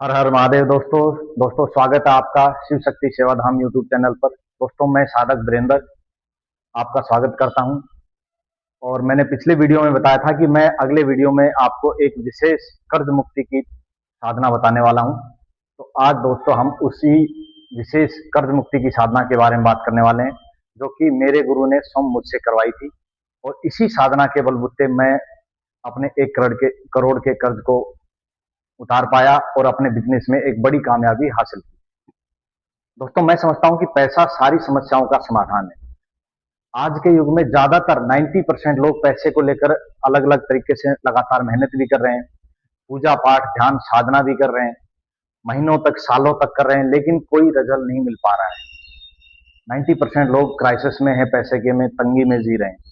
हर हर महादेव दोस्तों। स्वागत है आपका शिव शक्ति सेवा धाम यूट्यूब चैनल पर। दोस्तों, मैं साधक वीरेंद्र आपका स्वागत करता हूं। और मैंने पिछले वीडियो में बताया था कि मैं अगले वीडियो में आपको एक विशेष कर्ज मुक्ति की साधना बताने वाला हूं। तो आज दोस्तों हम उसी विशेष कर्ज मुक्ति की साधना के बारे में बात करने वाले हैं, जो कि मेरे गुरु ने स्वयं मुझसे करवाई थी। और इसी साधना के बलबूते मैं अपने 1 करोड़ के कर्ज को उतार पाया और अपने बिजनेस में एक बड़ी कामयाबी हासिल की। दोस्तों, मैं समझता हूं कि पैसा सारी समस्याओं का समाधान है। आज के युग में ज्यादातर 90% लोग पैसे को लेकर अलग अलग तरीके से लगातार मेहनत भी कर रहे हैं, पूजा पाठ ध्यान साधना भी कर रहे हैं, महीनों तक सालों तक कर रहे हैं, लेकिन कोई रिजल्ट नहीं मिल पा रहा है। 90% लोग क्राइसिस में है, पैसे के में तंगी में जी रहे हैं।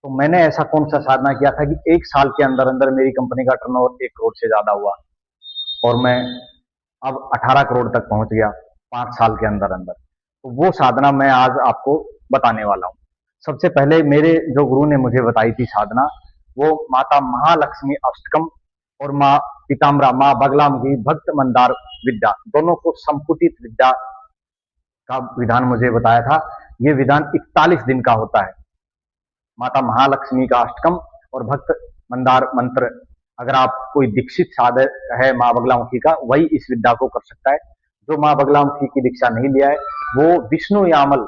तो मैंने ऐसा कौन सा साधना किया था कि 1 साल के अंदर अंदर मेरी कंपनी का टर्नओवर 1 करोड़ से ज्यादा हुआ और मैं अब 18 करोड़ तक पहुंच गया 5 साल के अंदर अंदर। तो वो साधना मैं आज आपको बताने वाला हूँ। सबसे पहले मेरे जो गुरु ने मुझे बताई थी साधना, वो माता महालक्ष्मी अष्टकम और माँ पीताम्बरा माँ बगलाम की भक्त मंदार विद्या, दोनों को संपुटित विद्या का विधान मुझे बताया था। ये विधान 41 दिन का होता है। माता महालक्ष्मी का अष्टकम और भक्त मंदार मंत्र, अगर आप कोई दीक्षित साधक है माँ बगलामुखी का, वही इस विद्या को कर सकता है। जो माँ बगलामुखी की दीक्षा नहीं लिया है, वो विष्णु यामल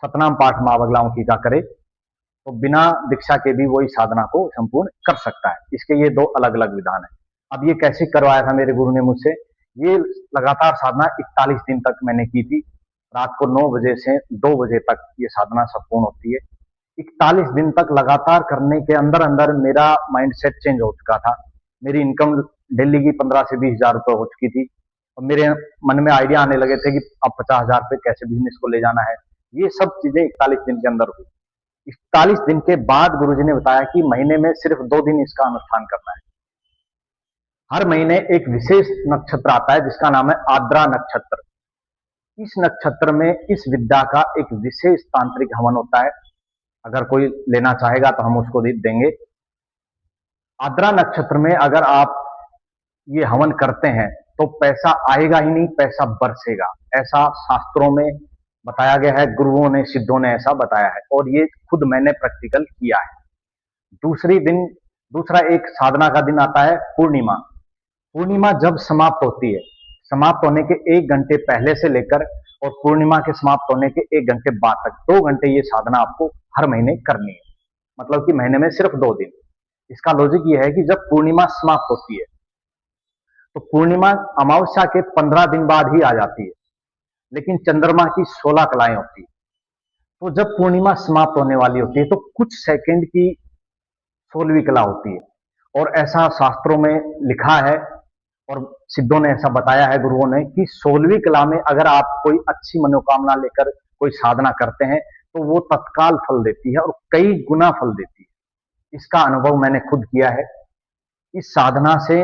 सतनाम पाठ माँ बगलामुखी का करे, तो बिना दीक्षा के भी वही साधना को संपूर्ण कर सकता है। इसके ये 2 अलग अलग विधान है। अब ये कैसे करवाया था मेरे गुरु ने मुझसे, ये लगातार साधना 41 दिन तक मैंने की थी। रात को 9 बजे से 2 बजे तक ये साधना संपूर्ण होती है। 41 दिन तक लगातार करने के अंदर अंदर मेरा माइंडसेट चेंज हो चुका था। मेरी इनकम डेली की 15 से 20 हजार रुपए हो चुकी थी और मेरे मन में आइडिया आने लगे थे कि अब 50 हजार रुपए कैसे बिजनेस को ले जाना है। ये सब चीजें 41 दिन के अंदर हुई। 41 दिन के बाद गुरुजी ने बताया कि महीने में सिर्फ 2 दिन इसका अनुष्ठान करना है। हर महीने एक विशेष नक्षत्र आता है जिसका नाम है आद्रा नक्षत्र। इस नक्षत्र में इस विद्या का एक विशेष तांत्रिक हवन होता है। अगर कोई लेना चाहेगा तो हम उसको देंगे। आद्रा नक्षत्र में अगर आप ये हवन करते हैं तो पैसा आएगा ही नहीं, पैसा बरसेगा। ऐसा शास्त्रों में बताया गया है, गुरुओं ने सिद्धों ने ऐसा बताया है और ये खुद मैंने प्रैक्टिकल किया है। दूसरा एक साधना का दिन आता है पूर्णिमा। पूर्णिमा जब समाप्त होती है, समाप्त होने के 1 घंटे पहले से लेकर और पूर्णिमा के समाप्त होने के 1 घंटे बाद तक 2 घंटे ये साधना आपको हर महीने करनी है। मतलब कि महीने में सिर्फ 2 दिन। इसका लॉजिक ये है कि जब पूर्णिमा समाप्त होती है तो पूर्णिमा अमावस्या के 15 दिन बाद ही आ जाती है, लेकिन चंद्रमा की 16 कलाएं होती है। तो जब पूर्णिमा समाप्त होने वाली होती है तो कुछ सेकंड की 16वीं कला होती है। और ऐसा शास्त्रों में लिखा है और सिद्धों ने ऐसा बताया है गुरुओं ने कि 16वीं कला में अगर आप कोई अच्छी मनोकामना लेकर कोई साधना करते हैं तो वो तत्काल फल देती है और कई गुना फल देती है। इसका अनुभव मैंने खुद किया है। इस साधना से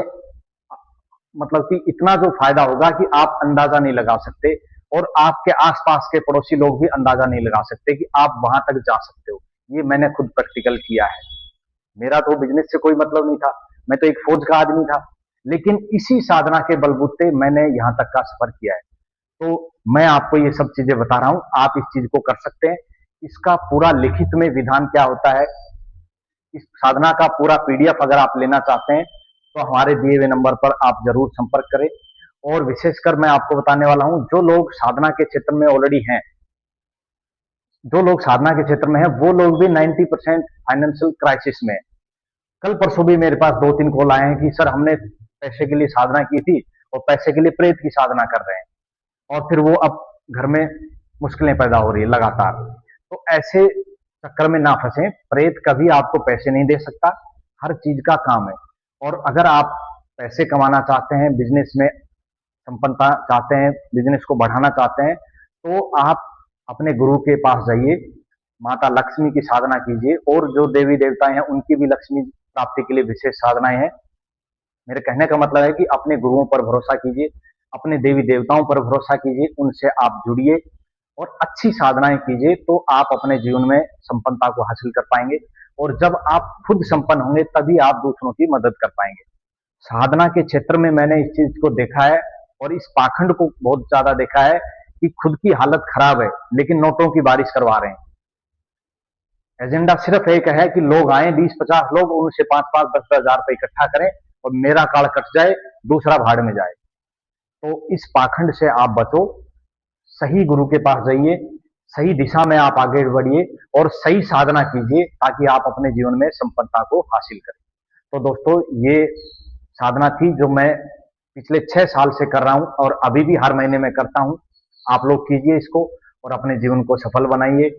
मतलब कि इतना जो फायदा होगा कि आप अंदाजा नहीं लगा सकते और आपके आसपास के पड़ोसी लोग भी अंदाजा नहीं लगा सकते कि आप वहां तक जा सकते हो। ये मैंने खुद प्रैक्टिकल किया है। मेरा तो बिजनेस से कोई मतलब नहीं था, मैं तो एक फौज का आदमी था, लेकिन इसी साधना के बलबूते मैंने यहां तक का सफर किया है। तो मैं आपको ये सब चीजें बता रहा हूं, आप इस चीज को कर सकते हैं। इसका पूरा लिखित में विधान क्या होता है, इस साधना का पूरा पीडीएफ अगर आप लेना चाहते हैं तो हमारे दिए हुए नंबर पर आप जरूर संपर्क करें। और विशेषकर मैं आपको बताने वाला हूं, जो लोग साधना के क्षेत्र में ऑलरेडी हैं, जो लोग साधना के क्षेत्र में हैं, वो लोग भी 90% फाइनेंशियल क्राइसिस में है। कल परसों भी मेरे पास 2-3 कॉल आए हैं कि सर हमने पैसे के लिए साधना की थी और पैसे के लिए प्रेत की साधना कर रहे हैं और फिर वो अब घर में मुश्किलें पैदा हो रही है लगातार। तो ऐसे चक्कर में ना फंसे। प्रेत कभी आपको पैसे नहीं दे सकता, हर चीज का काम है। और अगर आप पैसे कमाना चाहते हैं, बिजनेस में संपन्नता चाहते हैं, बिजनेस को बढ़ाना चाहते हैं, तो आप अपने गुरु के पास जाइए, माता लक्ष्मी की साधना कीजिए। और जो देवी देवता हैं उनकी भी लक्ष्मी प्राप्ति के लिए विशेष साधनाएं हैं। मेरे कहने का मतलब है कि अपने गुरुओं पर भरोसा कीजिए, अपने देवी देवताओं पर भरोसा कीजिए, उनसे आप जुड़िए और अच्छी साधनाएं कीजिए, तो आप अपने जीवन में संपन्नता को हासिल कर पाएंगे। और जब आप खुद संपन्न होंगे तभी आप दूसरों की मदद कर पाएंगे। साधना के क्षेत्र में मैंने इस चीज को देखा है और इस पाखंड को बहुत ज्यादा देखा है कि खुद की हालत खराब है लेकिन नोटों की बारिश करवा रहे हैं। एजेंडा सिर्फ एक है कि लोग आए 20-50 लोग, उनसे 5-5, 10-10 हजार रुपए इकट्ठा करें और मेरा कार्ड कट जाए, दूसरा भाड़ में जाए। तो इस पाखंड से आप बचो, सही गुरु के पास जाइए, सही दिशा में आप आगे बढ़िए और सही साधना कीजिए ताकि आप अपने जीवन में संपन्नता को हासिल करें। तो दोस्तों, ये साधना थी जो मैं पिछले 6 साल से कर रहा हूं और अभी भी हर महीने में करता हूं। आप लोग कीजिए इसको और अपने जीवन को सफल बनाइए।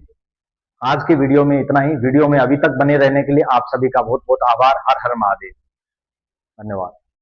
आज के वीडियो में इतना ही। वीडियो में अभी तक बने रहने के लिए आप सभी का बहुत बहुत आभार। हर हर महादेव। धन्यवाद।